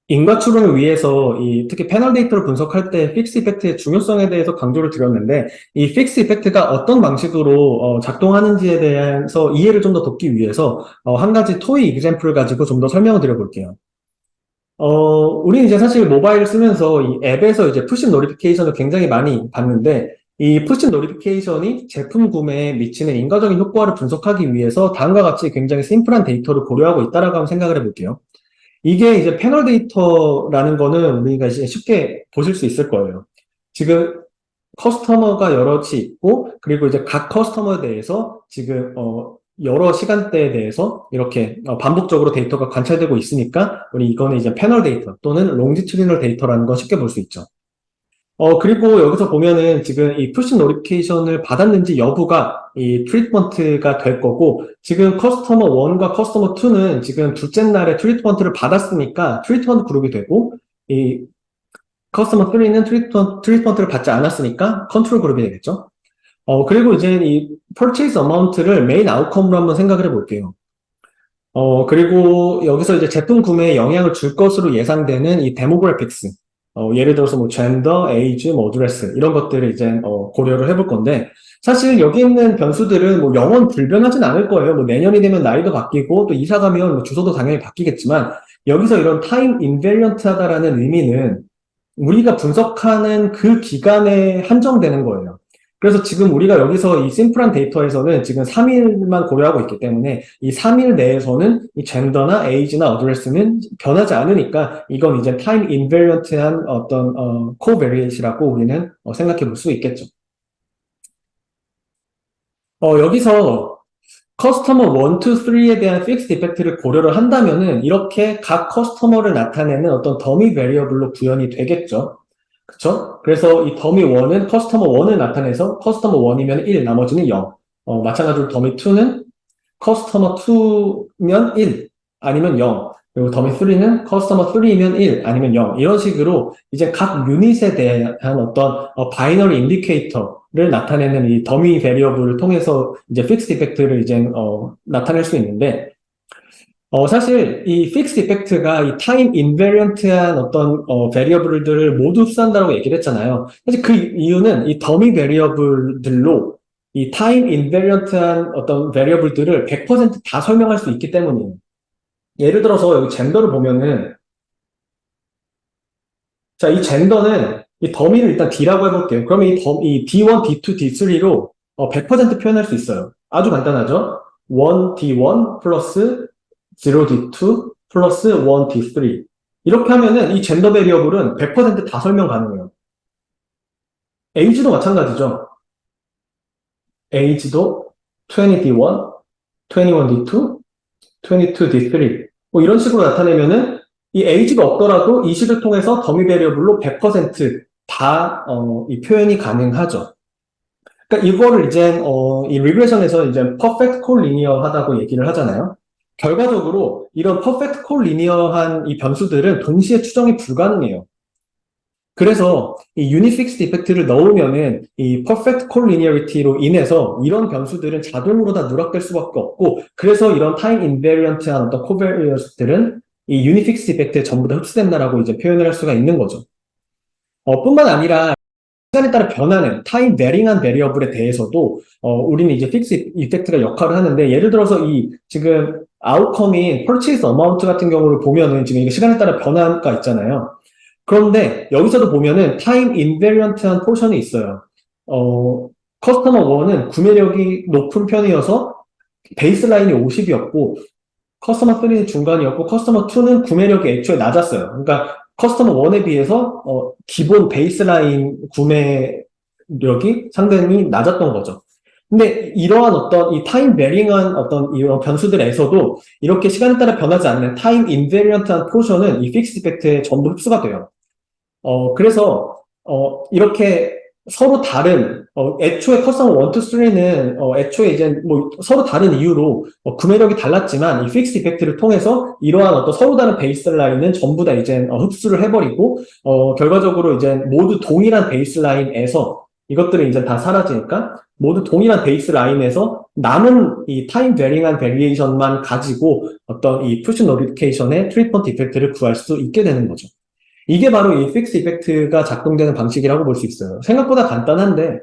인과 추론을 위해서 특히 패널 데이터를 분석할 때 픽스 이펙트의 중요성에 대해서 강조를 드렸는데 이 픽스 이펙트가 어떤 방식으로 작동하는지에 대해서 이해를 좀 더 돕기 위해서 한 가지 토이 이그젬플을 가지고 좀 더 설명을 드려볼게요. 우리는 이제 사실 모바일 쓰면서 이 앱에서 이제 푸시 노티피케이션을 굉장히 많이 받는데 이 푸시 노티피케이션이 제품 구매에 미치는 인과적인 효과를 분석하기 위해서 다음과 같이 굉장히 심플한 데이터를 고려하고 있다라고 한번 생각을 해볼게요. 이게 이제 패널 데이터라는 거는 우리가 이제 쉽게 보실 수 있을 거예요. 지금 커스터머가 여럿이 있고, 그리고 이제 각 커스터머에 대해서 지금, 여러 시간대에 대해서 이렇게 반복적으로 데이터가 관찰되고 있으니까, 우리 이거는 이제 패널 데이터 또는 롱지튜디널 데이터라는 거 쉽게 볼 수 있죠. 그리고 여기서 보면은 지금 이 푸시 노티피케이션을 받았는지 여부가 이 트리트먼트가 될 거고, 지금 커스터머 1과 커스터머 2는 지금 둘째 날에 트리트먼트를 받았으니까 트리트먼트 그룹이 되고, 이 커스터머 3는 트리트먼트를 받지 않았으니까 컨트롤 그룹이 되겠죠. 그리고 이제 이 purchase amount를 메인 아웃컴으로 한번 생각을 해볼게요. 그리고 여기서 이제 제품 구매에 영향을 줄 것으로 예상되는 이 데모그래픽스, 예를 들어서 뭐 젠더, 에이지, 뭐 어드레스 이런 것들을 이제 고려를 해볼 건데 사실 여기 있는 변수들은 뭐 영원 불변하진 않을 거예요. 뭐 내년이 되면 나이도 바뀌고 또 이사 가면 뭐 주소도 당연히 바뀌겠지만 여기서 이런 타임 인베리언트하다라는 의미는 우리가 분석하는 그 기간에 한정되는 거예요. 그래서 지금 우리가 여기서 이 심플한 데이터에서는 지금 3일만 고려하고 있기 때문에 이 3일 내에서는 이 젠더나 에이지나 어드레스는 변하지 않으니까 이건 이제 타임 인베리언트한 어떤 코베리에이트라고 우리는 생각해 볼 수 있겠죠. 여기서 커스터머 1, 2, 3에 대한 픽스 디펙트를 고려를 한다면은 이렇게 각 커스터머를 나타내는 어떤 더미 베리어블로 구현이 되겠죠. 그쵸? 그래서 이 더미 1은 커스터머 1을 나타내서 커스터머 1이면 1, 나머지는 0. 마찬가지로 더미 2는 커스터머 2면 1, 아니면 0. 그리고 더미 3는 커스터머 3이면 1, 아니면 0. 이런 식으로 이제 각 유닛에 대한 어떤 바이너리 인디케이터를 나타내는 이 더미 베리어블을 통해서 이제 픽스 디펙트를 이제 나타낼 수 있는데 사실 이 픽스 이펙트가 이 타임 인베리언트한 어떤 베리어블들을 모두 흡수한다고 얘기를 했잖아요. 사실 그 이유는 이 더미 베리어블들로 이 타임 인베리언트한 어떤 베리어블들을 100%다 설명할 수 있기 때문이에요. 예를 들어서 여기 젠더를 보면은 자, 이 젠더는 이 더미를 일단 D라고 해볼게요. 그러면 이 D1, D2, D3로 100% 표현할 수 있어요. 아주 간단하죠? 1 D1 플러스 0 D2 플러스 1 D3 이렇게 하면은 이 젠더 베리어블은 100%다 설명 가능해요. 에이지도 마찬가지죠. 에이지도 20 D1, 21 D2, 22 D3 뭐 이런 식으로 나타내면은 이 에이지가 없더라도 이 식을 통해서 더미 베리어블로 100%다 이 표현이 가능하죠. 그러니까 이거를 이제 이 리그레션에서 이제 퍼펙트 콜 리니어하다고 얘기를 하잖아요. 결과적으로 이런 퍼펙트 콜 리니어한 이 변수들은 동시에 추정이 불가능해요. 그래서 이 유니픽스 이펙트를 넣으면은 이 퍼펙트 콜 리니어리티로 인해서 이런 변수들은 자동으로 다 누락될 수밖에 없고 그래서 이런 타임 인베리언트한 어떤 코베리어스들은 이 유니픽스 이펙트에 전부 다 흡수된다라고 이제 표현을 할 수가 있는 거죠. 뿐만 아니라 시간에 따라 변하는 타임 베링한 베리어블에 대해서도 우리는 이제 픽스 이펙트가 역할을 하는데 예를 들어서 이 지금 아웃컴인 purchase amount 같은 경우를 보면은 지금 이게 시간에 따라 변화가 있잖아요. 그런데 여기서도 보면은 타임 인베리언트한 포션이 있어요. 커스터머 1은 구매력이 높은 편이어서 베이스라인이 50이었고 커스터머 3는 중간이었고 커스터머 2는 구매력이 애초에 낮았어요. 그러니까 커스터머 1에 비해서 기본 베이스라인 구매력이 상당히 낮았던 거죠. 근데 이러한 어떤 이 타임 베링한 어떤 이런 변수들에서도 이렇게 시간에 따라 변하지 않는 타임 인베리언트한 포션은 이 픽스 이펙트에 전부 흡수가 돼요. 그래서 이렇게 서로 다른 애초에 커스텀 1, 2, 3는 애초에 이제 뭐 서로 다른 이유로 구매력이 달랐지만 이 픽스 이펙트를 통해서 이러한 어떤 서로 다른 베이스라인은 전부 다 이제 흡수를 해버리고 결과적으로 이제 모두 동일한 베이스라인에서 이것들은 이제 다 사라지니까 모두 동일한 베이스라인에서 남은 이 타임 베링한 베리에이션만 가지고 어떤 이 푸시 노티피케이션의 트리트먼트 이펙트를 구할 수 있게 되는 거죠. 이게 바로 이 픽스 이펙트가 작동되는 방식이라고 볼 수 있어요. 생각보다 간단한데,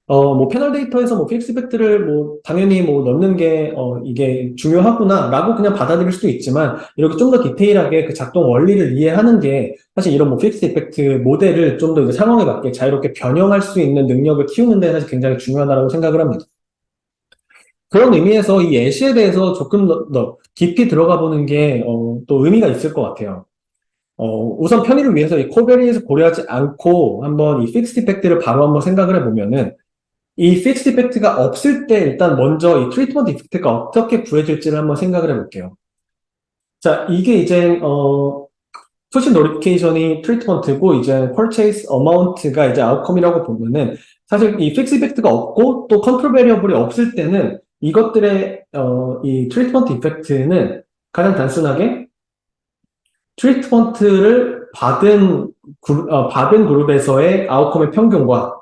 뭐, 패널 데이터에서 뭐, 픽스 이펙트를 뭐, 당연히 뭐, 넣는 게, 이게 중요하구나, 라고 그냥 받아들일 수도 있지만, 이렇게 좀 더 디테일하게 그 작동 원리를 이해하는 게, 사실 이런 뭐, 픽스 이펙트 모델을 좀 더 이제 상황에 맞게 자유롭게 변형할 수 있는 능력을 키우는 데 사실 굉장히 중요하다고 생각을 합니다. 그런 의미에서 이 예시에 대해서 조금 더 깊이 들어가 보는 게, 또 의미가 있을 것 같아요. 우선 편의를 위해서 이 코베리에서 고려하지 않고 한번 이 픽스드 이펙트를 바로 한번 생각을 해보면은 이 픽스드 이펙트가 없을 때 일단 먼저 이 트리트먼트 이펙트가 어떻게 구해질지를 한번 생각을 해볼게요. 자, 이게 이제 푸시 노티피케이션이 트리트먼트고 이제 purchase amount가 이제 아웃컴이라고 보면은 사실 이 픽스 이펙트가 없고 또 컨트롤 베리어블이 없을 때는 이것들의 이 트리트먼트 이펙트는 가장 단순하게 트리트먼트를 받은 그룹에서의 아웃컴의 평균과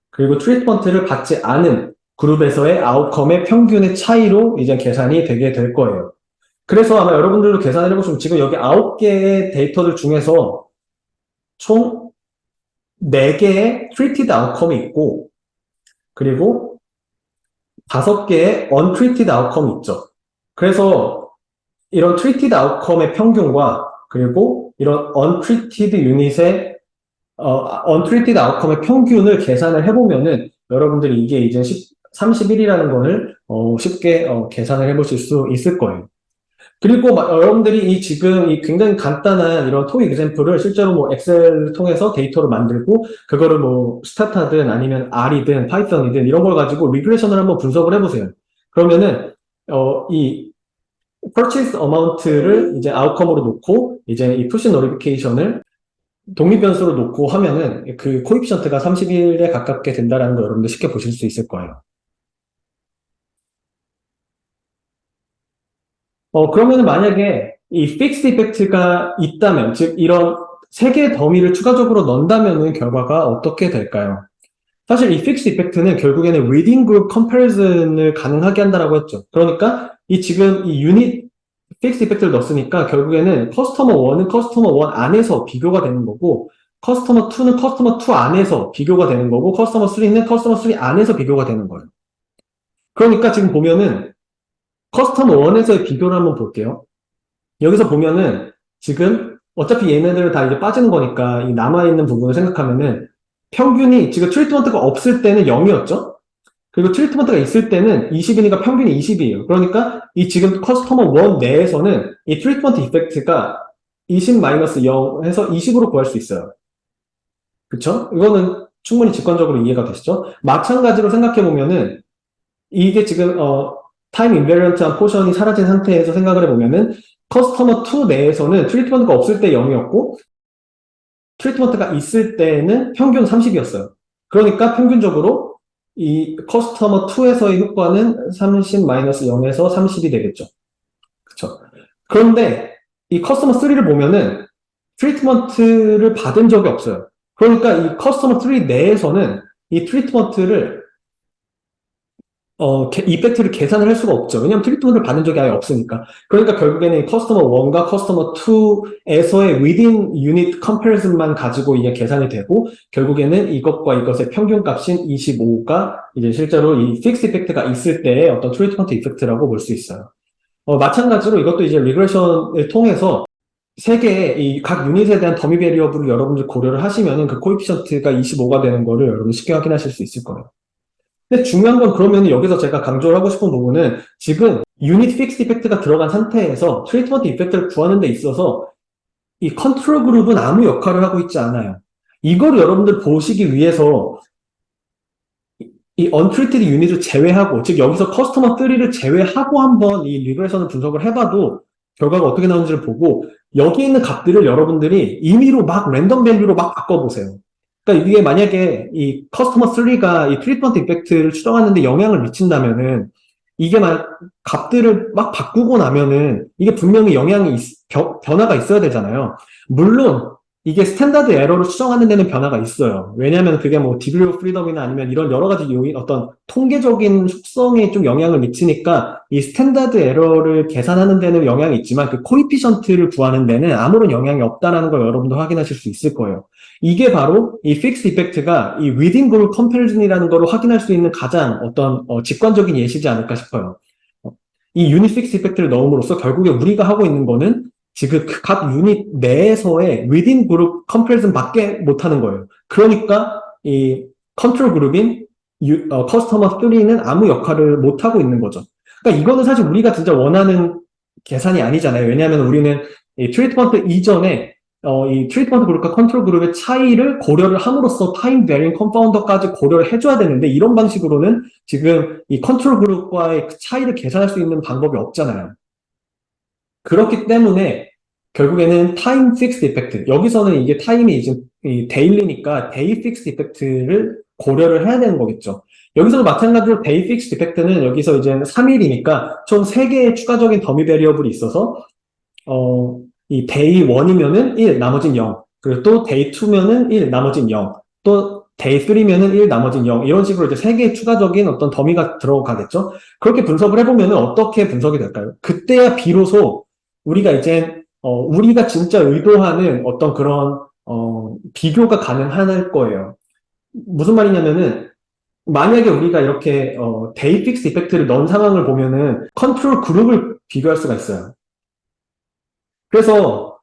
그리고 트리트먼트를 받지 않은 그룹에서의 아웃컴의 평균의 차이로 이제 계산이 되게 될 거예요. 그래서 아마 여러분들도 계산을 해보시면 지금 여기 9개의 데이터들 중에서 총 4개의 treated outcome이 있고 그리고 5개의 untreated outcome이 있죠. 그래서 이런 treated outcome의 평균과 그리고 이런 untreated 유닛의 untreated outcome의 평균을 계산을 해보면은 여러분들이 이게 이제 31이라는 거를 쉽게 계산을 해보실 수 있을 거예요. 그리고 여러분들이 이 지금 이 굉장히 간단한 이런 토익 example을 실제로 뭐 엑셀 통해서 데이터를 만들고 그거를 뭐 스타타든 아니면 R이든 파이썬이든 이런 걸 가지고 리그레션을 한번 분석을 해보세요. 그러면은 이 purchase amount를 이제 outcome으로 놓고 이제 이 push notification을 독립변수로 놓고 하면은 그 코이피션트가 31에 가깝게 된다는 거 여러분들 쉽게 보실 수 있을 거예요. 그러면은 만약에 이 fixed effect가 있다면, 즉 이런 세 개의 더미를 추가적으로 넣는다면은 결과가 어떻게 될까요? 사실 이 fixed effect는 결국에는 within group comparison을 가능하게 한다라고 했죠. 그러니까 이 지금 이 유닛 fixed effect를 넣었으니까 결국에는 커스터머 1은 커스터머 1 안에서 비교가 되는 거고 커스터머 2는 커스터머 2 안에서 비교가 되는 거고 커스터머 3는 커스터머 3 안에서 비교가 되는 거예요. 그러니까 지금 보면은 커스터머 1에서의 비교를 한번 볼게요. 여기서 보면은 지금 어차피 얘네들은 다 이제 빠지는 거니까 이 남아있는 부분을 생각하면은 평균이 지금 트리트먼트가 없을 때는 0이었죠? 그리고 트리트먼트가 있을 때는 20이니까 평균이 20이에요. 그러니까 이 지금 커스터머 1 내에서는 이 트리트먼트 이펙트가 20-0 해서 20으로 구할 수 있어요. 그쵸? 이거는 충분히 직관적으로 이해가 되시죠? 마찬가지로 생각해보면은 이게 지금 타임 인베리언트한 포션이 사라진 상태에서 생각을 해보면은 커스터머 2 내에서는 트리트먼트가 없을 때 0이었고 트리트먼트가 있을 때는 평균 30이었어요. 그러니까 평균적으로 이 커스터머 2에서의 효과는 30-0에서 30이 되겠죠. 그쵸? 그런데 이 커스터머 3를 보면은 트리트먼트를 받은 적이 없어요. 그러니까 이 커스터머 3 내에서는 이 트리트먼트를 이펙트를 계산을 할 수가 없죠. 왜냐하면 트리트먼트를 받은 적이 아예 없으니까. 그러니까 결국에는 커스터머 1과 커스터머 2에서의 within unit comparison만 가지고 이게 계산이 되고, 결국에는 이것과 이것의 평균값인 25가 이제 실제로 이 fixed 이펙트가 있을 때의 어떤 트리트먼트 이펙트라고 볼 수 있어요. 마찬가지로 이것도 이제 리그레션을 통해서 세 개의 이 각 유닛에 대한 더미 베리어블을 여러분들 고려를 하시면은 그 코에피션트가 25가 되는 거를 여러분 쉽게 확인하실 수 있을 거예요. 근데 중요한 건 그러면 여기서 제가 강조를 하고 싶은 부분은 지금 유닛 픽스 이펙트가 들어간 상태에서 트리트먼트 이펙트를 구하는 데 있어서 이 컨트롤 그룹은 아무 역할을 하고 있지 않아요. 이걸 여러분들 보시기 위해서 이 untreated 유닛을 제외하고, 즉 여기서 커스터머 3를 제외하고 한번 이 리그레션을 분석을 해봐도 결과가 어떻게 나오는지를 보고 여기 있는 값들을 여러분들이 임의로 막 랜덤 밸류로 막 바꿔보세요. 그러니까 이게 만약에 이 커스터머 3가 이 트리트먼트 이펙트를 추정하는데 영향을 미친다면은 이게 값들을 막 바꾸고 나면은 이게 분명히 변화가 있어야 되잖아요. 물론 이게 스탠다드 에러를 수정하는 데는 변화가 있어요. 왜냐하면 그게 뭐 디그리 오브 프리덤이나 아니면 이런 여러 가지 요인, 어떤 통계적인 속성에 좀 영향을 미치니까 이 스탠다드 에러를 계산하는 데는 영향이 있지만 그 코이피션트를 구하는 데는 아무런 영향이 없다라는 걸 여러분도 확인하실 수 있을 거예요. 이게 바로 이 픽스 이펙트가 이 위딘 그룹 컴패리즌이라는 걸 확인할 수 있는 가장 어떤 직관적인 예시지 않을까 싶어요. 이 유닛 픽스 이펙트를 넣음으로써 결국에 우리가 하고 있는 거는 지금 각 유닛 내에서의 within 그룹 컴패리즌 밖에 못하는 거예요. 그러니까 이 컨트롤 그룹인 커스터머 3는 아무 역할을 못하고 있는 거죠. 그러니까 이거는 사실 우리가 진짜 원하는 계산이 아니잖아요. 왜냐하면 우리는 이 트리트먼트 이전에 이 트리트먼트 그룹과 컨트롤 그룹의 차이를 고려를 함으로써 타임 베링 컴파운더까지 고려를 해줘야 되는데 이런 방식으로는 지금 이 컨트롤 그룹과의 그 차이를 계산할 수 있는 방법이 없잖아요. 그렇기 때문에 결국에는 타임 픽스 이펙트 여기서는 이게 타임이 이제 데일리니까 데이 픽스 이펙트를 고려를 해야 되는 거겠죠. 여기서도 마찬가지로 데이 픽스 이펙트는 여기서 이제 3일이니까 총 3개의 추가적인 더미 베리어블이 있어서 이 데이 1이면은 1, 나머진 0. 그리고 또 데이 2면은 1, 나머진 0. 또 데이 3면은 1, 나머진 0. 이런 식으로 이제 3개의 추가적인 어떤 더미가 들어가겠죠. 그렇게 분석을 해보면은 어떻게 분석이 될까요? 그때야 비로소 우리가 이제 우리가 진짜 의도하는 어떤 그런 비교가 가능할 거예요. 무슨 말이냐면은 만약에 우리가 이렇게 데이 픽스 이펙트를 넣은 상황을 보면은 컨트롤 그룹을 비교할 수가 있어요. 그래서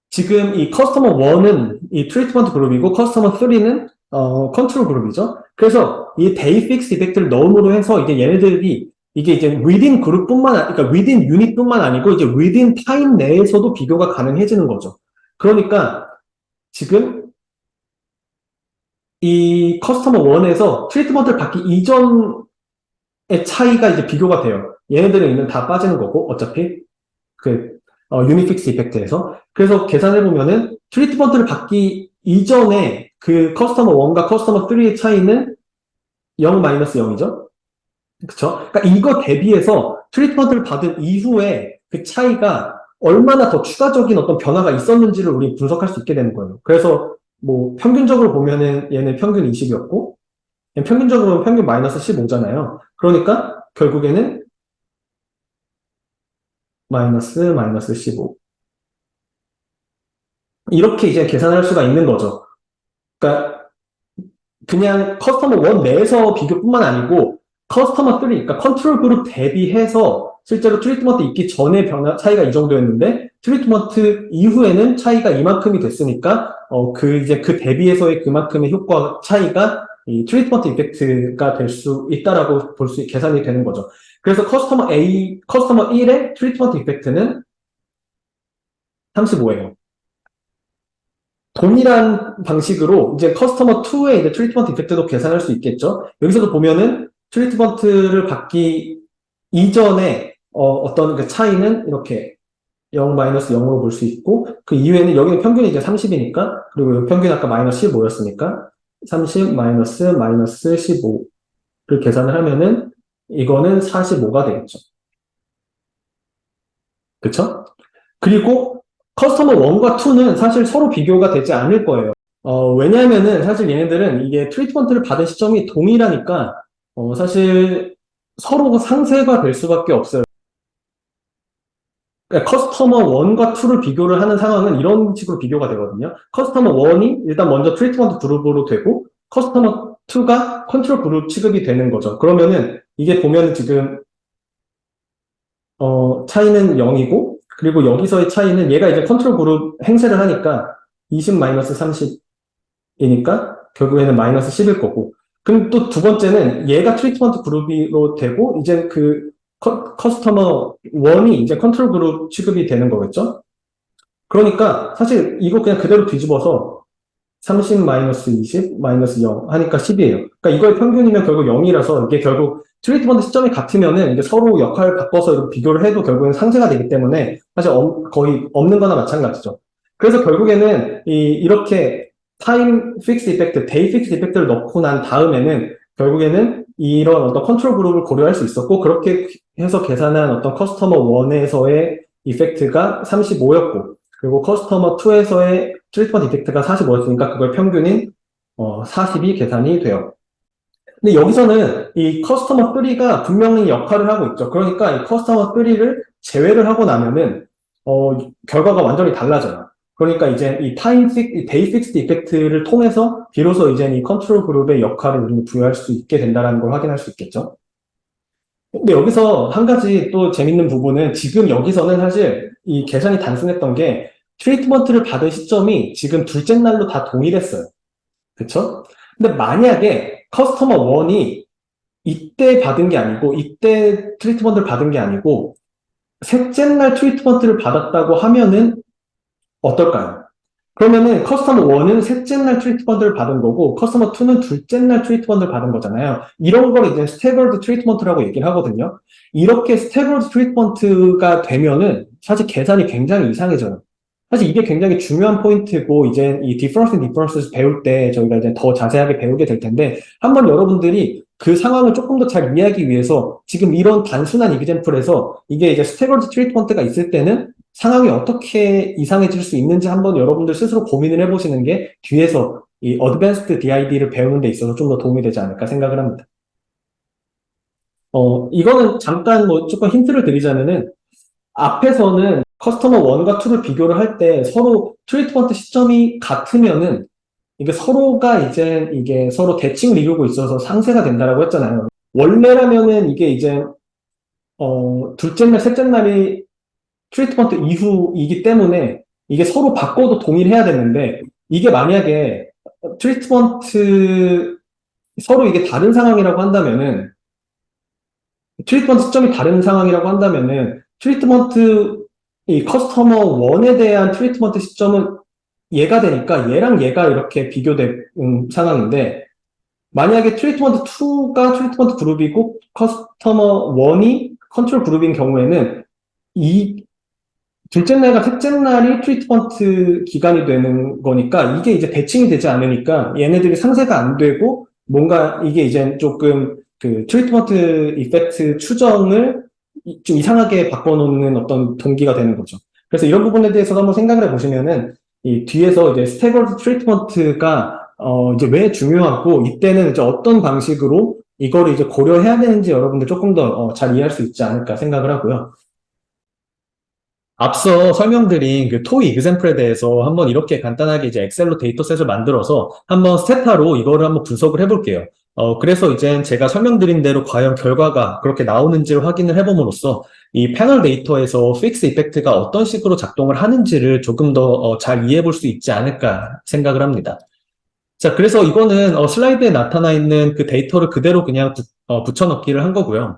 지금 이 커스터머 1은 이 트리트먼트 그룹이고 커스터머 3는 컨트롤 그룹이죠. 그래서 이 데이 픽스 이펙트를 넣음으로 해서 이게 얘네들이 이게 이제 within 그룹뿐만 그러니까 within 유닛뿐만 아니고 이제 within 타임 내에서도 비교가 가능해지는 거죠. 그러니까 지금 이 커스터머 1에서 트리트먼트를 받기 이전의 차이가 이제 비교가 돼요. 얘네들은 있는 다 빠지는 거고 어차피 그 유닛 픽스 이펙트에서. 그래서 계산해 보면은 트리트먼트를 받기 이전에 그 커스터머 1과 커스터머 3의 차이는 0-0이죠. 그쵸? 그러니까 이거 대비해서 트리트먼트를 받은 이후에 그 차이가 얼마나 더 추가적인 어떤 변화가 있었는지를 우리 분석할 수 있게 되는 거예요. 그래서 뭐 평균적으로 보면은 얘는 평균 20이었고 평균적으로는 평균 마이너스 15잖아요. 그러니까 결국에는 마이너스 15. 이렇게 이제 계산할 수가 있는 거죠. 그러니까 그냥 커스터머 1 내에서 비교뿐만 아니고 커스터머 3, 그러니까 컨트롤 그룹 대비해서 실제로 트리트먼트 있기 전에 변화 차이가 이 정도였는데 트리트먼트 이후에는 차이가 이만큼이 됐으니까 이제 그 대비해서의 그만큼의 효과 차이가 이 트리트먼트 이펙트가 될 수 있다라고 계산이 되는 거죠. 그래서 커스터머 1의 트리트먼트 이펙트는 35예요. 동일한 방식으로 이제 커스터머 2의 이제 트리트먼트 이펙트도 계산할 수 있겠죠. 여기서도 보면은 트리트먼트를 받기 이전에 어떤 그 차이는 이렇게 0-0으로 볼 수 있고 그 이후에는 여기는 평균이 이제 30이니까 그리고 평균 아까 마이너스 15였으니까 30 마이너스 15를 계산을 하면은 이거는 45가 되겠죠. 그쵸? 그리고 커스터머 1과 2는 사실 서로 비교가 되지 않을 거예요. 왜냐하면은 사실 얘네들은 이게 트리트먼트를 받은 시점이 동일하니까 사실 서로 상쇄가 될 수밖에 없어요. 그러니까 커스터머 1과 2를 비교를 하는 상황은 이런 식으로 비교가 되거든요. 커스터머 1이 일단 먼저 트리트먼트 그룹으로 되고 커스터머 2가 컨트롤 그룹 취급이 되는 거죠. 그러면은 이게 보면 지금 차이는 0이고 그리고 여기서의 차이는 얘가 이제 컨트롤 그룹 행세를 하니까 20-30이니까 결국에는 마이너스 10일 거고 그럼 또 두 번째는 얘가 트리트먼트 그룹으로 되고 이제 그 커스터머 1이 이제 컨트롤 그룹 취급이 되는 거겠죠? 그러니까 사실 이거 그냥 그대로 뒤집어서 30-20 -0 하니까 10이에요. 그러니까 이거의 평균이면 결국 0이라서 이게 결국 트리트먼트 시점이 같으면은 이제 서로 역할 바꿔서 이렇게 비교를 해도 결국엔 상쇄가 되기 때문에 사실 거의 없는 거나 마찬가지죠. 그래서 결국에는 이렇게 타임 픽스 이펙트, 데이 픽스 이펙트를 넣고 난 다음에는 결국에는 이런 어떤 컨트롤 그룹을 고려할 수 있었고 그렇게 해서 계산한 어떤 커스터머 1에서의 이펙트가 35였고 그리고 커스터머 2에서의 트리트먼트 이펙트가 45였으니까 그걸 평균인 40이 계산이 돼요. 근데 여기서는 이 커스터머 3가 분명히 역할을 하고 있죠. 그러니까 이 커스터머 3를 제외를 하고 나면은 결과가 완전히 달라져요. 그러니까 이제 이 이 데이 픽스드 이펙트를 통해서 비로소 이제 이 컨트롤 그룹의 역할을 우리는 부여할 수 있게 된다는 걸 확인할 수 있겠죠. 근데 여기서 한 가지 또 재밌는 부분은 지금 여기서는 사실 이 계산이 단순했던 게 트리트먼트를 받은 시점이 지금 둘째 날로 다 동일했어요. 그쵸? 근데 만약에 커스터머 1이 이때 받은 게 아니고 이때 트리트먼트를 받은 게 아니고 셋째 날 트리트먼트를 받았다고 하면은 어떨까요? 그러면은 커스터머 1은 셋째 날 트리트먼트를 받은 거고 커스터머 2는 둘째 날 트리트먼트를 받은 거잖아요. 이런 걸 이제 스태거드 트리트먼트라고 얘기를 하거든요. 이렇게 스태거드 트리트먼트가 되면은 사실 계산이 굉장히 이상해져요. 사실 이게 굉장히 중요한 포인트고 이제 이 difference and differences 배울 때 저희가 이제 더 자세하게 배우게 될 텐데 한번 여러분들이 그 상황을 조금 더 잘 이해하기 위해서 지금 이런 단순한 이그젬플에서 이게 이제 스태거드 트리트먼트가 있을 때는 상황이 어떻게 이상해질 수 있는지 한번 여러분들 스스로 고민을 해보시는 게 뒤에서 이 어드밴스드 DID를 배우는 데 있어서 좀 더 도움이 되지 않을까 생각을 합니다. 이거는 잠깐 뭐 조금 힌트를 드리자면은 앞에서는 커스터머 1과 2를 비교를 할 때 서로 트리트먼트 시점이 같으면은 이게 서로가 이제 이게 서로 대칭을 이루고 있어서 상쇄가 된다라고 했잖아요. 원래라면은 이게 이제 둘째 날, 셋째 날이 트리트먼트 이후이기 때문에 이게 서로 바꿔도 동일해야 되는데 이게 만약에 트리트먼트 서로 이게 다른 상황이라고 한다면은 트리트먼트 시점이 다른 상황이라고 한다면은 트리트먼트 이 커스터머 1에 대한 트리트먼트 시점은 얘가 되니까 얘랑 얘가 이렇게 비교된 상황인데 만약에 트리트먼트 2가 트리트먼트 그룹이고 커스터머 1이 컨트롤 그룹인 경우에는 이 둘째 날과 셋째 날이 트리트먼트 기간이 되는 거니까 이게 이제 대칭이 되지 않으니까 얘네들이 상쇄가 안 되고 뭔가 이게 이제 조금 그 트리트먼트 이펙트 추정을 좀 이상하게 바꿔놓는 어떤 동기가 되는 거죠. 그래서 이런 부분에 대해서 한번 생각을 해보시면은 이 뒤에서 이제 스태거드 트리트먼트가 이제 왜 중요하고 이때는 이제 어떤 방식으로 이거를 이제 고려해야 되는지 여러분들 조금 더 잘 이해할 수 있지 않을까 생각을 하고요. 앞서 설명드린 그 토이 이그샘플에 대해서 한번 이렇게 간단하게 이제 엑셀로 데이터셋을 만들어서 한번 스테타로 이거를 한번 분석을 해볼게요. 그래서 이제 제가 설명드린 대로 과연 결과가 그렇게 나오는지를 확인을 해봄으로써 이 패널 데이터에서 픽스 이펙트가 어떤 식으로 작동을 하는지를 조금 더 잘 이해해 볼 수 있지 않을까 생각을 합니다. 자, 그래서 이거는 슬라이드에 나타나 있는 그 데이터를 그대로 그냥 붙여넣기를 한 거고요.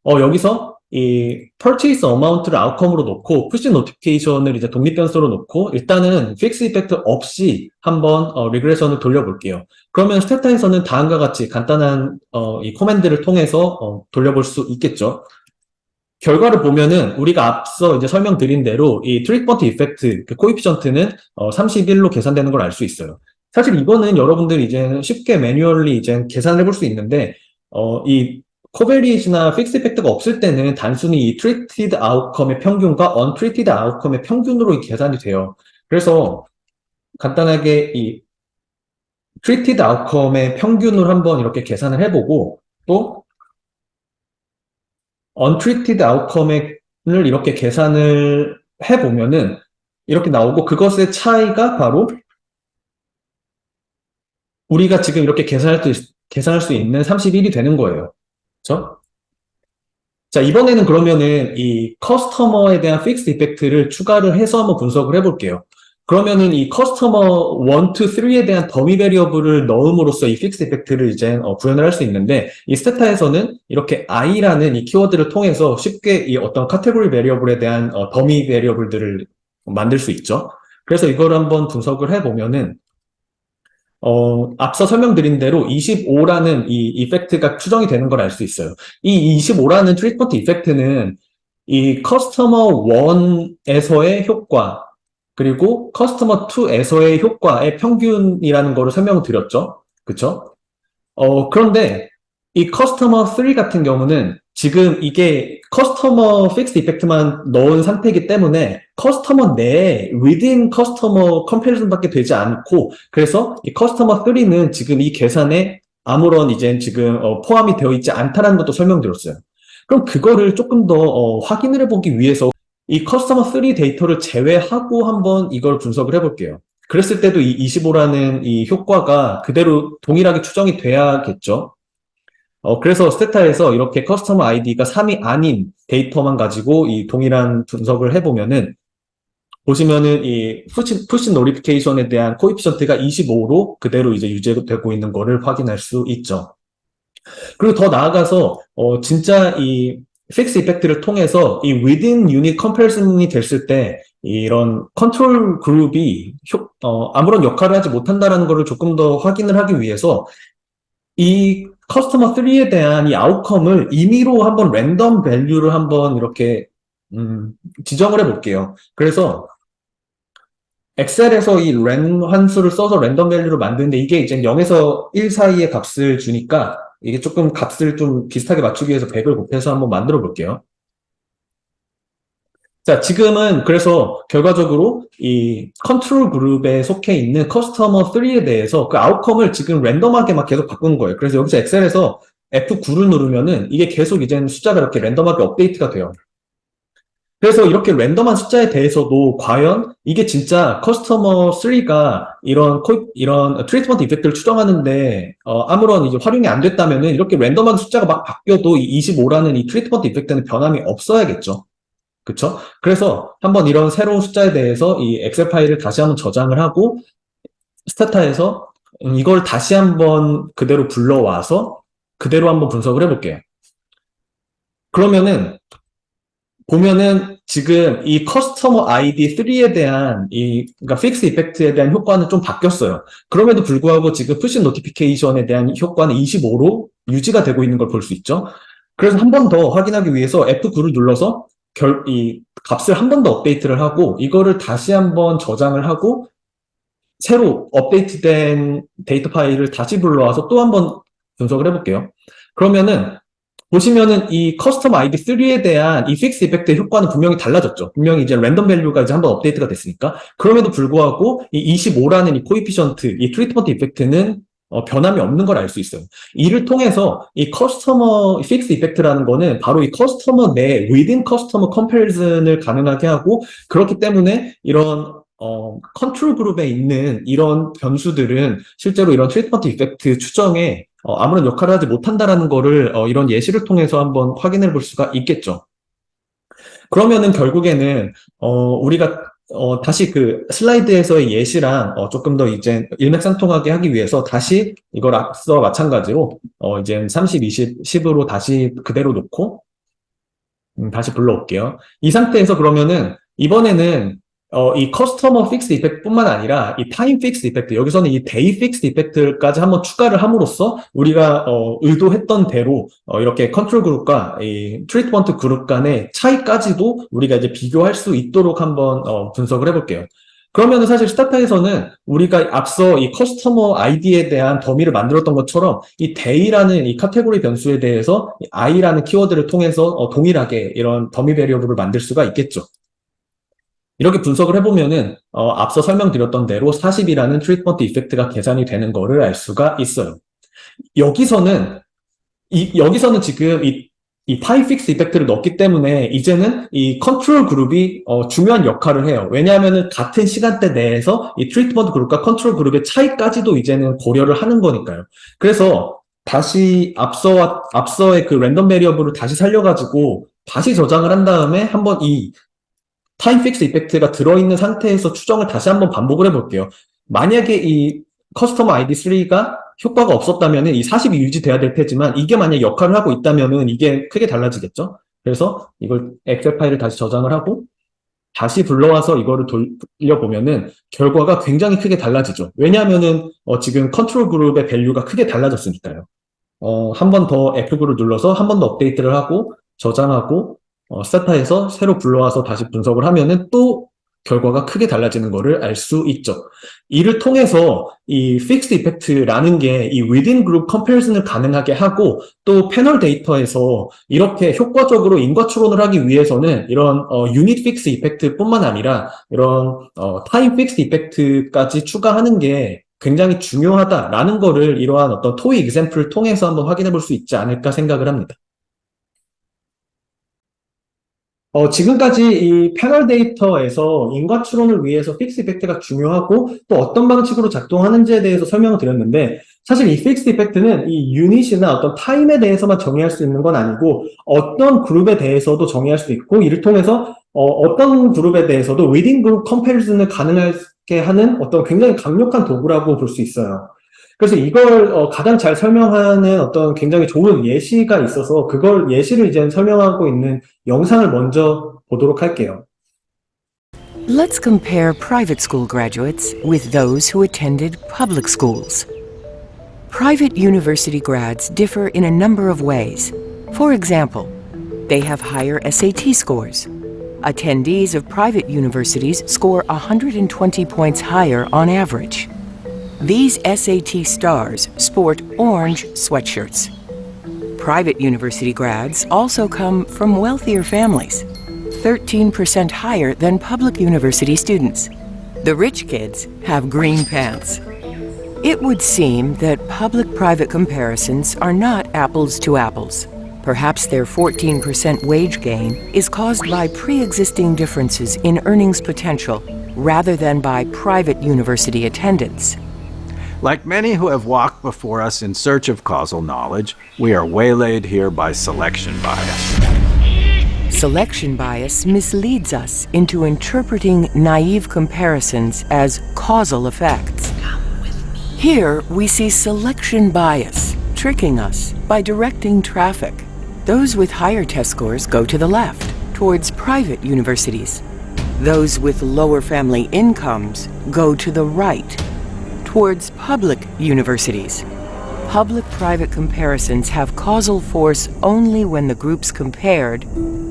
여기서 이 purchase amount를 outcome으로 놓고 push notification을 이제 독립 변수로 놓고 일단은 fix effect 없이 한번 리그레션을 돌려볼게요. 그러면 스태타에서는 다음과 같이 간단한 이 코맨드를 통해서 돌려볼 수 있겠죠. 결과를 보면은 우리가 앞서 이제 설명드린 대로 이 트리트먼트 이펙트 그 코에피션트는 31로 계산되는 걸 알 수 있어요. 사실 이거는 여러분들 이제 쉽게 매뉴얼리 이제 계산을 해볼 수 있는데 이 코베리에이트나 픽스 이펙트가 없을 때는 단순히 이 트리티드 아웃컴의 평균과 언트리티드 아웃컴의 평균으로 계산이 돼요. 그래서 간단하게 이 트리티드 아웃컴의 평균을 한번 이렇게 계산을 해보고 또 untreated outcome을 이렇게 계산을 해보면은 이렇게 나오고 그것의 차이가 바로 우리가 지금 이렇게 계산할 수 있는 31이 되는 거예요. 그렇죠? 자, 이번에는 그러면은 이 커스터머에 대한 픽스 이펙트를 추가를 해서 한번 분석을 해볼게요. 그러면은 이 커스터머 1, 2, 3에 대한 더미 베리어블을 넣음으로써 이 픽스 이펙트를 이제 구현을 할 수 있는데 이 스테타에서는 이렇게 i라는 이 키워드를 통해서 쉽게 이 어떤 카테고리 베리어블에 대한 더미 베리어블들을 만들 수 있죠. 그래서 이걸 한번 분석을 해보면은 앞서 설명드린 대로 25라는 이 이펙트가 추정이 되는 걸 알 수 있어요. 이 25라는 트리트먼트 이펙트는 이 커스터머 1에서의 효과, 그리고 커스터머 2에서의 효과의 평균이라는 거를 설명을 드렸죠. 그쵸? 그런데 이 커스터머 3 같은 경우는 지금 이게 커스터머 픽스 이펙트만 넣은 상태이기 때문에 커스터머 내에 within 커스터머 컴패리즌밖에 되지 않고, 그래서 이 커스터머 3는 지금 이 계산에 아무런 이제 지금 포함이 되어 있지 않다라는 것도 설명드렸어요. 그럼 그거를 조금 더 확인을 해보기 위해서 이 커스터머 3 데이터를 제외하고 한번 이걸 분석을 해볼게요. 그랬을 때도 이 25라는 이 효과가 그대로 동일하게 추정이 돼야겠죠. 그래서 스테타에서 이렇게 커스터머 아이디가 3이 아닌 데이터만 가지고 이 동일한 분석을 해보면은, 보시면은 이 푸시 노리피케이션에 대한 코에피션트가 25로 그대로 이제 유지되고 있는 거를 확인할 수 있죠. 그리고 더 나아가서 진짜 이 픽스 이펙트를 통해서 이 within unit comparison이 됐을 때 이런 컨트롤 그룹이 아무런 역할을 하지 못한다라는 것을 조금 더 확인을 하기 위해서 이 커스터머 3에 대한 이 아웃컴을 임의로 한번 랜덤 밸류를 한번 이렇게 지정을 해볼게요. 그래서 엑셀에서 이 랜 환수를 써서 랜덤 밸류를 만드는데, 이게 이제 0에서 1 사이의 값을 주니까 이게 조금 값을 좀 비슷하게 맞추기 위해서 100을 곱해서 한번 만들어 볼게요. 자, 지금은 그래서 결과적으로 이 컨트롤 그룹에 속해 있는 커스터머 3에 대해서 그 아웃컴을 지금 랜덤하게 막 계속 바꾸는 거예요. 그래서 여기서 엑셀에서 F9를 누르면은 이게 계속 이제는 숫자가 이렇게 랜덤하게 업데이트가 돼요. 그래서 이렇게 랜덤한 숫자에 대해서도 과연 이게 진짜 커스터머 3가 이런 트리트먼트 이펙트를 추정하는데 아무런 이제 활용이 안 됐다면은 이렇게 랜덤한 숫자가 막 바뀌어도 이 25라는 이 트리트먼트 이펙트는 변함이 없어야겠죠. 그쵸? 그래서 한번 이런 새로운 숫자에 대해서 이 엑셀 파일을 다시 한번 저장을 하고 스타타에서 이걸 다시 한번 그대로 불러와서 그대로 한번 분석을 해볼게요. 그러면은 보면은 지금 이 커스터머 아이디 3에 대한 그러니까 픽스 이펙트에 대한 효과는 좀 바뀌었어요. 그럼에도 불구하고 지금 푸시 노티피케이션에 대한 효과는 25로 유지가 되고 있는 걸 볼 수 있죠. 그래서 한 번 더 확인하기 위해서 F9를 눌러서 이 값을 한 번 더 업데이트를 하고 이거를 다시 한번 저장을 하고 새로 업데이트된 데이터 파일을 다시 불러와서 또 한 번 분석을 해볼게요. 그러면은 보시면은 이 커스텀 아이디 3에 대한 이 픽스 이펙트의 효과는 분명히 달라졌죠. 분명히 이제 랜덤 밸류가 이제 한번 업데이트가 됐으니까. 그럼에도 불구하고 이 25라는 이 코에피션트, 이 트리트먼트 이펙트는 변함이 없는 걸 알 수 있어요. 이를 통해서 이 커스터머 픽스 이펙트라는 거는 바로 이 커스터머 내 within 커스터머 컴패리즌을 가능하게 하고, 그렇기 때문에 이런 컨트롤 그룹에 있는 이런 변수들은 실제로 이런 트리트먼트 이펙트 추정에 아무런 역할을 하지 못한다라는 거를 이런 예시를 통해서 한번 확인해 볼 수가 있겠죠. 그러면은 결국에는 우리가 다시 그 슬라이드에서의 예시랑 조금 더 이제 일맥상통하게 하기 위해서 다시 이걸 앞서 마찬가지로 이제 30, 20, 10으로 다시 그대로 놓고 다시 불러올게요. 이 상태에서 그러면은 이번에는 이 커스터머 픽스 이펙트 뿐만 아니라 이 타임 픽스 이펙트, 여기서는 이 데이 픽스 이펙트까지 한번 추가를 함으로써 우리가 의도했던 대로 이렇게 컨트롤 그룹과 이 트리트먼트 그룹 간의 차이까지도 우리가 이제 비교할 수 있도록 한번 분석을 해볼게요. 그러면은 사실 스타타에서는 우리가 앞서 이 커스터머 아이디에 대한 더미를 만들었던 것처럼 이 day라는 이 카테고리 변수에 대해서 이 i라는 키워드를 통해서 동일하게 이런 더미 베리어블을 만들 수가 있겠죠. 이렇게 분석을 해보면은 앞서 설명드렸던 대로 40이라는 트리트먼트 이펙트가 계산이 되는 거를 알 수가 있어요. 여기서는 지금 이 타임 픽스 이펙트를 넣었기 때문에 이제는 이 컨트롤 그룹이 중요한 역할을 해요. 왜냐하면은 같은 시간대 내에서 이 트리트먼트 그룹과 컨트롤 그룹의 차이까지도 이제는 고려를 하는 거니까요. 그래서 다시 앞서의 그 랜덤 베리어블을 다시 살려가지고 다시 저장을 한 다음에 한번 이 타임 픽스 이펙트가 들어있는 상태에서 추정을 다시 한번 반복을 해볼게요. 만약에 이 커스터머 아이디 3가 효과가 없었다면 이 40이 유지돼야 될 테지만 이게 만약 역할을 하고 있다면 이게 크게 달라지겠죠. 그래서 이걸 엑셀 파일을 다시 저장을 하고 다시 불러와서 이거를 돌려보면은 결과가 굉장히 크게 달라지죠. 왜냐하면은 지금 컨트롤 그룹의 밸류가 크게 달라졌으니까요. 한 번 더 F9를 눌러서 한 번 더 업데이트를 하고 저장하고 스타타에서 새로 불러와서 다시 분석을 하면은 또 결과가 크게 달라지는 것을 알 수 있죠. 이를 통해서 이 Fixed Effect라는 게 이 Within Group Comparison을 가능하게 하고 또 패널 데이터에서 이렇게 효과적으로 인과 추론을 하기 위해서는 이런 Unit Fixed Effect뿐만 아니라 이런 Time Fixed Effect까지 추가하는 게 굉장히 중요하다라는 거를 이러한 어떤 토익 example을 통해서 한번 확인해 볼 수 있지 않을까 생각을 합니다. 지금까지 이 패널 데이터에서 인과 추론을 위해서 픽스 이펙트가 중요하고 또 어떤 방식으로 작동하는지에 대해서 설명을 드렸는데 사실 이 픽스 이펙트는 이 유닛이나 어떤 타임에 대해서만 정의할 수 있는 건 아니고 어떤 그룹에 대해서도 정의할 수 있고 이를 통해서 어떤 그룹에 대해서도 within group comparison을 가능하게 하는 어떤 굉장히 강력한 도구라고 볼 수 있어요. 그래서 이걸 가장 잘 설명하는 어떤 굉장히 좋은 예시가 있어서 그걸 예시를 이제 설명하고 있는 영상을 먼저 보도록 할게요. Let's compare private school graduates with those who attended public schools. Private university grads differ in a number of ways. For example, they have higher SAT scores. Attendees of private universities score 120 points higher on average. These SAT stars sport orange sweatshirts. Private university grads also come from wealthier families, 13% higher than public university students. The rich kids have green pants. It would seem that public-private comparisons are not apples to apples. Perhaps their 14% wage gain is caused by pre-existing differences in earnings potential rather than by private university attendance. Like many who have walked before us in search of causal knowledge, we are waylaid here by selection bias. Selection bias misleads us into interpreting naive comparisons as causal effects. Here we see selection bias tricking us by directing traffic. Those with higher test scores go to the left, towards private universities. Those with lower family incomes go to the right, towards public universities. Public-private comparisons have causal force only when the groups compared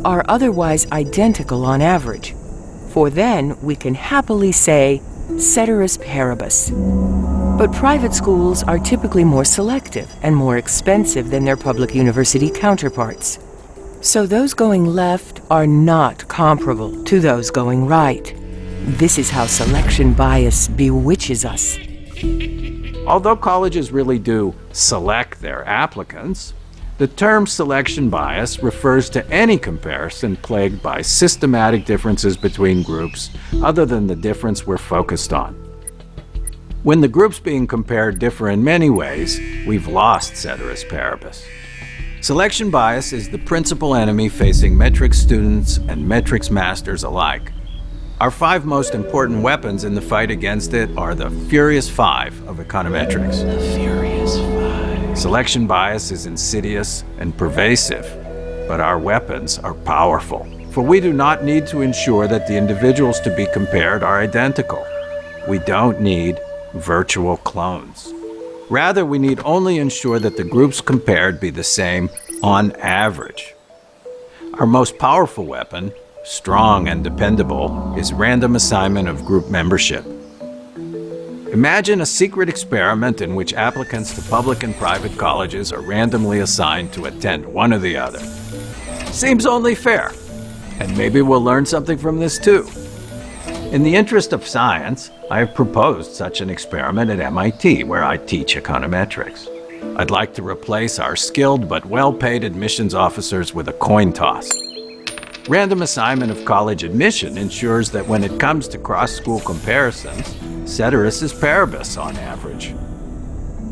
are otherwise identical on average, for then we can happily say ceteris paribus. But private schools are typically more selective and more expensive than their public university counterparts. So those going left are not comparable to those going right. This is how selection bias bewitches us. Although colleges really do select their applicants, the term selection bias refers to any comparison plagued by systematic differences between groups other than the difference we're focused on. When the groups being compared differ in many ways, we've lost ceteris paribus. Selection bias is the principal enemy facing metrics students and metrics masters alike. Our 5 most important weapons in the fight against it are the Furious 5 of econometrics. The Furious 5. Selection bias is insidious and pervasive, but our weapons are powerful, for we do not need to ensure that the individuals to be compared are identical. We don't need virtual clones. Rather, we need only ensure that the groups compared be the same on average. Our most powerful weapon, strong and dependable, is random assignment of group membership. Imagine a secret experiment in which applicants to public and private colleges are randomly assigned to attend one or the other. Seems only fair, and maybe we'll learn something from this too. In the interest of science, I have proposed such an experiment at MIT, where I teach econometrics. I'd like to replace our skilled but well-paid admissions officers with a coin toss. Random assignment of college admission ensures that when it comes to cross-school comparisons, ceteris is paribus on average.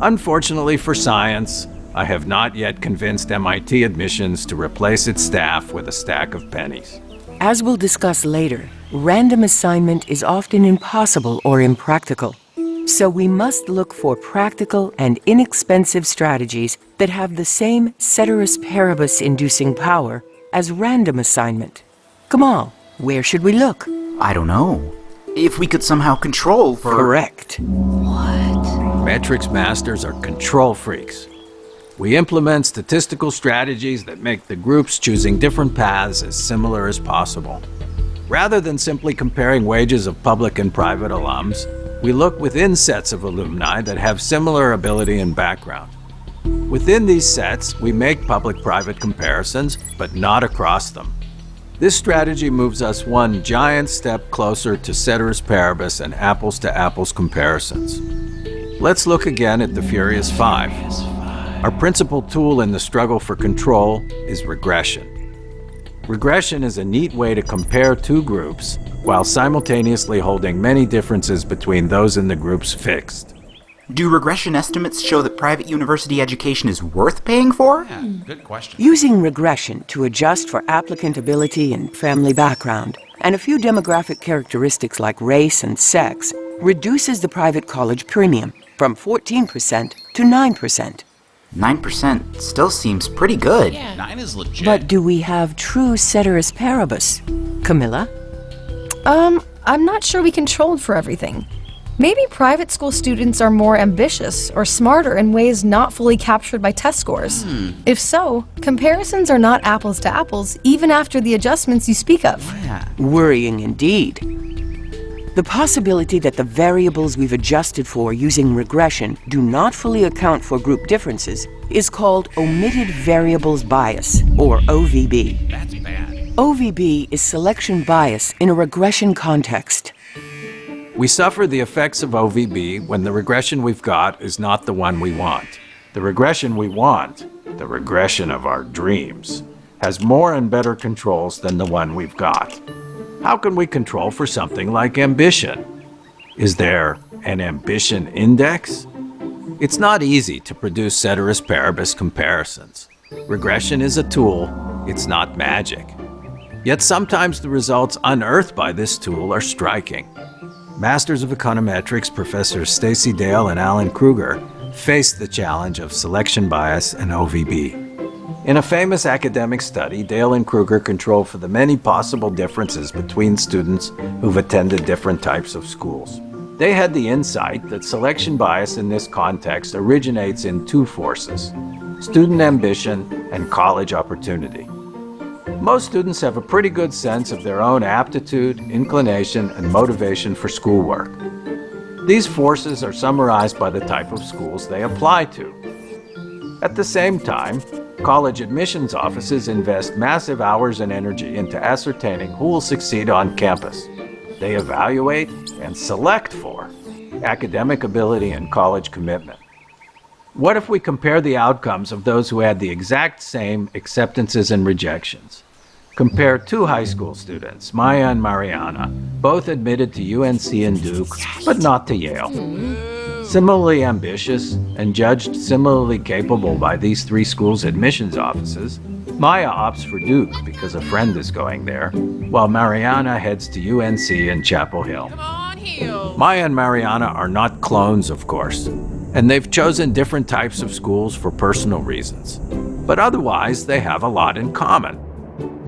Unfortunately for science, I have not yet convinced MIT admissions to replace its staff with a stack of pennies. As we'll discuss later, random assignment is often impossible or impractical. So we must look for practical and inexpensive strategies that have the same ceteris paribus-inducing power as random assignment. Kamal, where should we look? I don't know. If we could somehow control for... Correct. Metrics masters are control freaks. We implement statistical strategies that make the groups choosing different paths as similar as possible. Rather than simply comparing wages of public and private alums, we look within sets of alumni that have similar ability and background. Within these sets, we make public-private comparisons, but not across them. This strategy moves us one giant step closer to ceteris paribus and apples-to-apples comparisons. Let's look again at the Furious Five. Our principal tool in the struggle for control is regression. Regression is a neat way to compare two groups while simultaneously holding many differences between those in the groups fixed. Do regression estimates show that private university education is worth paying for? Good question. Using regression to adjust for applicant ability and family background, and a few demographic characteristics like race and sex, reduces the private college premium from 14% to 9%. 9% still seems pretty good. 9 is legit. But do we have true ceteris paribus? Camilla? I'm not sure we controlled for everything. Maybe private school students are more ambitious or smarter in ways not fully captured by test scores. If so, comparisons are not apples to apples even after the adjustments you speak of. Worrying indeed. The possibility that the variables we've adjusted for using regression do not fully account for group differences is called omitted variables bias, or OVB. That's bad. OVB is selection bias in a regression context. We suffer the effects of OVB when the regression we've got is not the one we want. The regression we want, the regression of our dreams, has more and better controls than the one we've got. How can we control for something like ambition? Is there an ambition index? It's not easy to produce ceteris paribus comparisons. Regression is a tool, it's not magic. Yet sometimes the results unearthed by this tool are striking. Masters of Econometrics Professors Stacy Dale and Alan Kruger faced the challenge of selection bias and OVB. In a famous academic study, Dale and Kruger controlled for the many possible differences between students who've attended different types of schools. They had the insight that selection bias in this context originates in two forces: student ambition and college opportunity. Most students have a pretty good sense of their own aptitude, inclination, and motivation for schoolwork. These forces are summarized by the type of schools they apply to. At the same time, college admissions offices invest massive hours and energy into ascertaining who will succeed on campus. They evaluate and select for academic ability and college commitment. What if we compare the outcomes of those who had the exact same acceptances and rejections? Compare two high school students, Maya and Mariana, both admitted to UNC and Duke, but not to Yale. Similarly ambitious and judged similarly capable by these three schools' admissions offices, Maya opts for Duke because a friend is going there, while Mariana heads to UNC and Chapel Hill. Maya and Mariana are not clones, of course, and they've chosen different types of schools for personal reasons. But otherwise, they have a lot in common.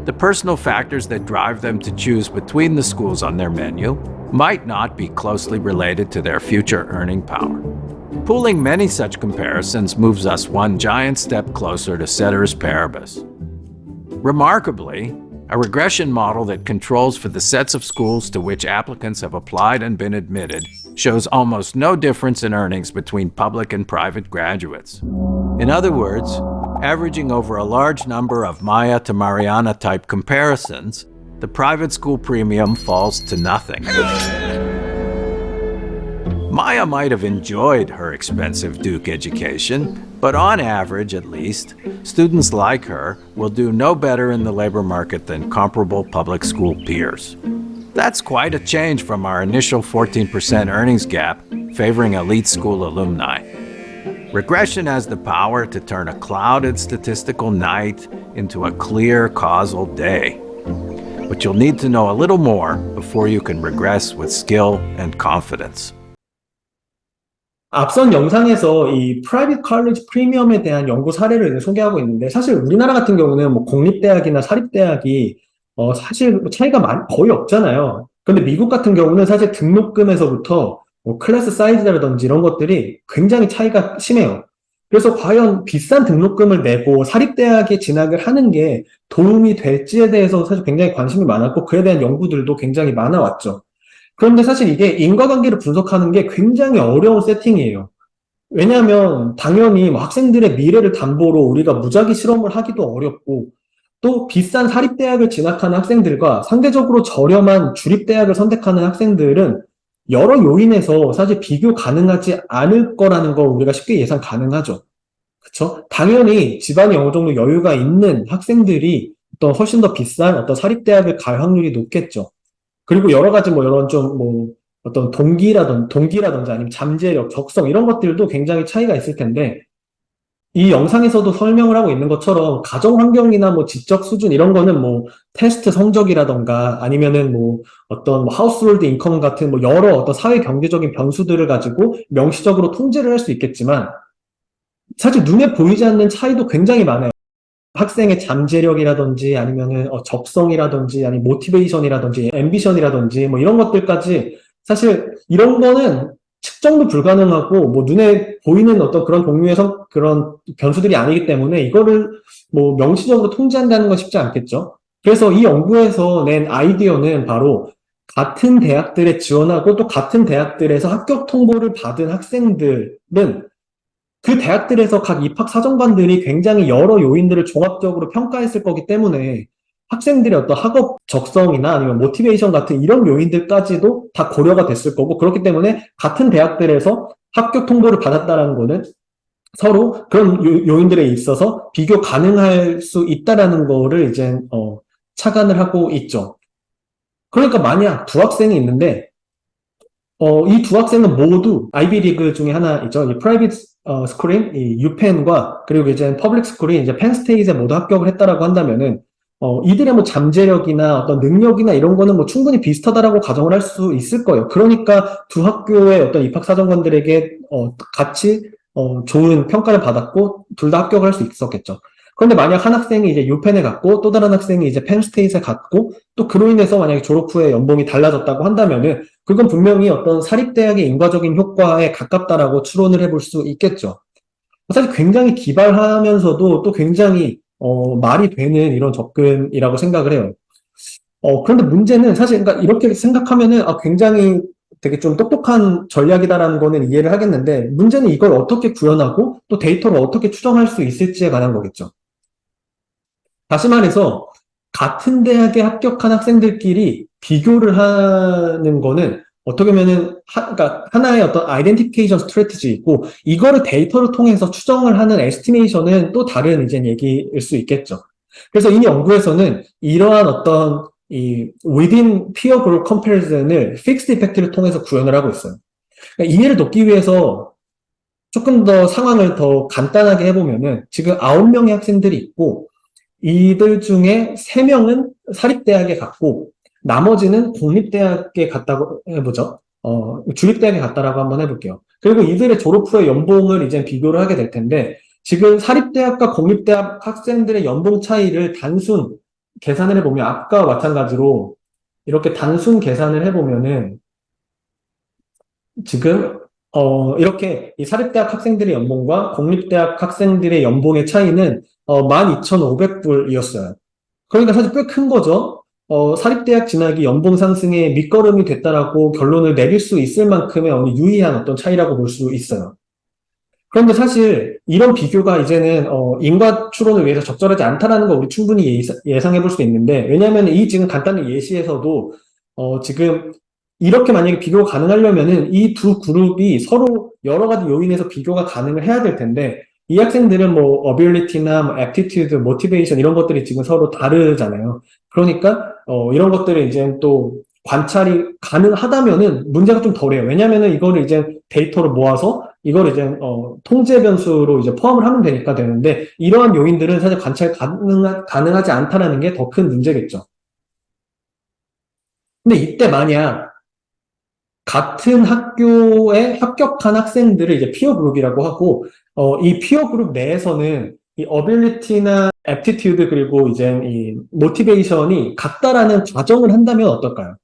The personal factors that drive them to choose between the schools on their menu might not be closely related to their future earning power. Pooling many such comparisons moves us one giant step closer to ceteris paribus. Remarkably, a regression model that controls for the sets of schools to which applicants have applied and been admitted shows almost no difference in earnings between public and private graduates. In other words, averaging over a large number of Maya to Mariana type comparisons, the private school premium falls to nothing. Maya might have enjoyed her expensive Duke education, but on average, at least, students like her will do no better in the labor market than comparable public school peers. That's quite a change from our initial 14% earnings gap favoring elite school alumni. Regression has the power to turn a clouded statistical night into a clear causal day. But you'll need to know a little more before you can regress with skill and confidence. 앞선 영상에서 이 프라이빗 컬리지 프리미엄에 대한 연구 사례를 소개하고 있는데, 사실 우리나라 같은 경우는 뭐 공립대학이나 사립대학이 사실 차이가 거의 없잖아요. 근데 미국 같은 경우는 사실 등록금에서부터 뭐 클래스 사이즈라든지 이런 것들이 굉장히 차이가 심해요. 그래서 과연 비싼 등록금을 내고 사립대학에 진학을 하는 게 도움이 될지에 대해서 사실 굉장히 관심이 많았고 그에 대한 연구들도 굉장히 많아왔죠. 그런데 사실 이게 인과관계를 분석하는 게 굉장히 어려운 세팅이에요. 왜냐하면 당연히 뭐 학생들의 미래를 담보로 우리가 무작위 실험을 하기도 어렵고 또 비싼 사립대학을 진학하는 학생들과 상대적으로 저렴한 주립대학을 선택하는 학생들은 여러 요인에서 사실 비교 가능하지 않을 거라는 걸 우리가 쉽게 예상 가능하죠. 그쵸? 당연히 집안이 어느 정도 여유가 있는 학생들이 어떤 훨씬 더 비싼 어떤 사립대학을 갈 확률이 높겠죠. 그리고 여러 가지 뭐 이런 좀 뭐 어떤 동기라든지 아니면 잠재력, 적성 이런 것들도 굉장히 차이가 있을 텐데 이 영상에서도 설명을 하고 있는 것처럼 가정 환경이나 뭐 지적 수준 이런 거는 뭐 테스트 성적이라던가 아니면은 뭐 어떤 뭐 하우스홀드 인컴 같은 뭐 여러 어떤 사회 경제적인 변수들을 가지고 명시적으로 통제를 할 수 있겠지만 사실 눈에 보이지 않는 차이도 굉장히 많아요. 학생의 잠재력이라든지 아니면은 적성이라든지 아니 모티베이션이라든지 앰비션이라든지 뭐 이런 것들까지 사실 이런 거는 측정도 불가능하고 뭐 눈에 보이는 어떤 그런 종류의 그런 변수들이 아니기 때문에 이거를 뭐 명시적으로 통제한다는 건 쉽지 않겠죠. 그래서 이 연구에서 낸 아이디어는 바로 같은 대학들에 지원하고 또 같은 대학들에서 합격 통보를 받은 학생들은 그 대학들에서 각 입학 사정관들이 굉장히 여러 요인들을 종합적으로 평가했을 거기 때문에 학생들의 어떤 학업 적성이나 아니면 모티베이션 같은 이런 요인들까지도 다 고려가 됐을 거고 그렇기 때문에 같은 대학들에서 합격 통보를 받았다는 거는 서로 그런 요인들에 있어서 비교 가능할 수 있다라는 거를 이제 착안을 하고 있죠. 그러니까 만약 두 학생이 있는데 이 두 학생은 모두 아이비리그 중에 하나 있죠. 이 프라이빗 스쿨인 이 유펜과 그리고 이제 퍼블릭 스쿨인 이제 펜스테이트에 모두 합격을 했다라고 한다면은 이들의 뭐 잠재력이나 어떤 능력이나 이런 거는 뭐 충분히 비슷하다라고 가정을 할 수 있을 거예요. 그러니까 두 학교의 어떤 입학 사정관들에게 같이 좋은 평가를 받았고 둘 다 합격을 할 수 있었겠죠. 그런데 만약 한 학생이 이제 유펜에 갔고 또 다른 학생이 이제 펜스테이트에 갔고 또 그로 인해서 만약에 졸업 후에 연봉이 달라졌다고 한다면은 그건 분명히 어떤 사립대학의 인과적인 효과에 가깝다라고 추론을 해볼 수 있겠죠. 사실 굉장히 기발하면서도 또 굉장히 말이 되는 이런 접근이라고 생각을 해요. 그런데 문제는 사실 그러니까 이렇게 생각하면은 굉장히 되게 좀 똑똑한 전략이다라는 거는 이해를 하겠는데 문제는 이걸 어떻게 구현하고 또 데이터를 어떻게 추정할 수 있을지에 관한 거겠죠. 다시 말해서 같은 대학에 합격한 학생들끼리 비교를 하는 거는 어떻게 보면은 그러니까 하나의 어떤 아이덴티피케이션 스트래티지이고 이거를 데이터를 통해서 추정을 하는 에스티메이션은 또 다른 이제 얘기일 수 있겠죠. 그래서 이 연구에서는 이러한 어떤 이 within peer group comparison을 fixed effect를 통해서 구현을 하고 있어요. 그러니까 이해를 돕기 위해서 조금 더 상황을 더 간단하게 해보면은 지금 9명의 학생들이 있고 이들 중에 3명은 사립대학에 갔고 나머지는 공립대학에 갔다고 해보죠. 주립대학에 갔다라고 한번 해볼게요. 그리고 이들의 졸업 후에 연봉을 이제 비교를 하게 될 텐데 지금 사립대학과 공립대학 학생들의 연봉 차이를 단순 계산을 해보면 아까와 마찬가지로 이렇게 단순 계산을 해보면은 지금 이렇게 이 사립대학 학생들의 연봉과 공립대학 학생들의 연봉의 차이는 12,500불이었어요. 그러니까 사실 꽤 큰 거죠. 사립대학 진학이 연봉 상승의 밑거름이 됐다라고 결론을 내릴 수 있을 만큼의 어느 유의한 어떤 차이라고 볼 수 있어요. 그런데 사실 이런 비교가 이제는 인과 추론을 위해서 적절하지 않다라는 걸 우리 충분히 예상해 볼 수 있는데 왜냐하면 이 지금 간단한 예시에서도 지금 이렇게 만약에 비교가 가능하려면은 이 두 그룹이 서로 여러 가지 요인에서 비교가 가능을 해야 될 텐데 이 학생들은 뭐 ability나 뭐 aptitude, motivation 이런 것들이 지금 서로 다르잖아요. 그러니까 이런 것들을 이제 또 관찰이 가능하다면은 문제가 좀 덜해요. 왜냐면은 이거를 이제 데이터로 모아서 이걸 이제 통제 변수로 이제 포함을 하면 되는데 이러한 요인들은 사실 관찰 가능하지 않다라는 게 더 큰 문제겠죠. 근데 이때 만약 같은 학교에 합격한 학생들을 이제 피어 그룹이라고 하고, 이 피어 그룹 내에서는 이 어빌리티나 애프티튜드 그리고 이제 이 모티베이션이 같다라는 가정을 한다면 어떨까요?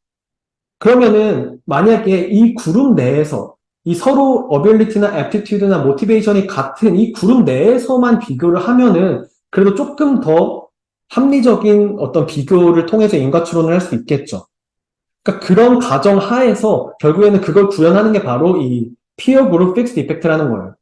그러면은 만약에 이 그룹 내에서 이 서로 어빌리티나 애프티튜드나 모티베이션이 같은 이 그룹 내에서만 비교를 하면은 그래도 조금 더 합리적인 어떤 비교를 통해서 인과 추론을 할 수 있겠죠. 그러니까 그런 가정 하에서 결국에는 그걸 구현하는 게 바로 이 피어 그룹 픽스 이펙트라는 거예요.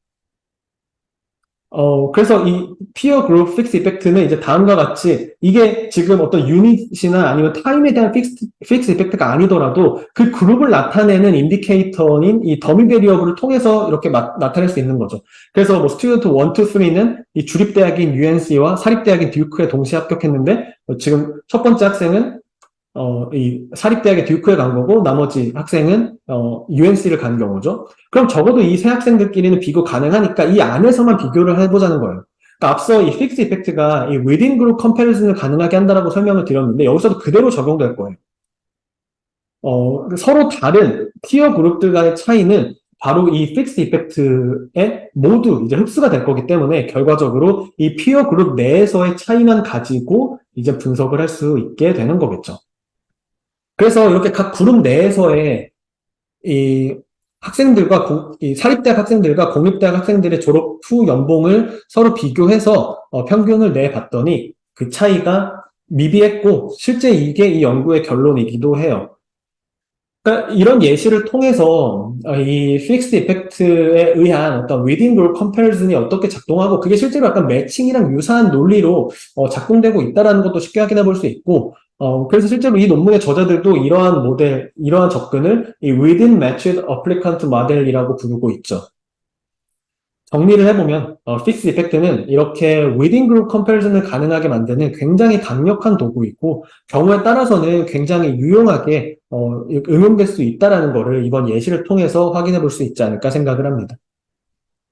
그래서 이 피어 그룹 픽스 이펙트는 이제 다음과 같이 이게 지금 어떤 유닛이나 아니면 타임에 대한 픽스 이펙트가 아니더라도 그 그룹을 나타내는 인디케이터인 이 더미 베리어블을 통해서 이렇게 나타낼 수 있는 거죠. 그래서 뭐 스튜던트 1, 2, 3는 이 주립대학인 UNC와 사립대학인 듀크에 동시에 합격했는데 지금 첫 번째 학생은 이 사립대학의 듀크에 간 거고 나머지 학생은 UNC를 간 경우죠. 그럼 적어도 이 세 학생들끼리는 비교 가능하니까 이 안에서만 비교를 해보자는 거예요. 그러니까 앞서 이 픽스 이펙트가 이 within group comparison을 가능하게 한다라고 설명을 드렸는데 여기서도 그대로 적용될 거예요. 서로 다른 티어 그룹들 간의 차이는 바로 이 픽스 이펙트에 모두 이제 흡수가 될 거기 때문에 결과적으로 이 피어 그룹 내에서의 차이만 가지고 이제 분석을 할 수 있게 되는 거겠죠. 그래서 이렇게 각 그룹 내에서의 이 학생들과 이 사립대학 학생들과 공립대학 학생들의 졸업 후 연봉을 서로 비교해서 평균을 내봤더니 그 차이가 미비했고 실제 이게 이 연구의 결론이기도 해요. 그러니까 이런 예시를 통해서 이 픽스 이펙트에 의한 어떤 within group comparison이 어떻게 작동하고 그게 실제로 약간 매칭이랑 유사한 논리로 작동되고 있다는 것도 쉽게 확인해 볼 수 있고 그래서 실제로 이 논문의 저자들도 이러한 모델, 이러한 접근을 이 within matched applicant model이라고 부르고 있죠. 정리를 해보면 픽스 이펙트는 이렇게 within group comparison을 가능하게 만드는 굉장히 강력한 도구이고 경우에 따라서는 굉장히 유용하게 응용될 수 있다는 것을 이번 예시를 통해서 확인해 볼 수 있지 않을까 생각을 합니다.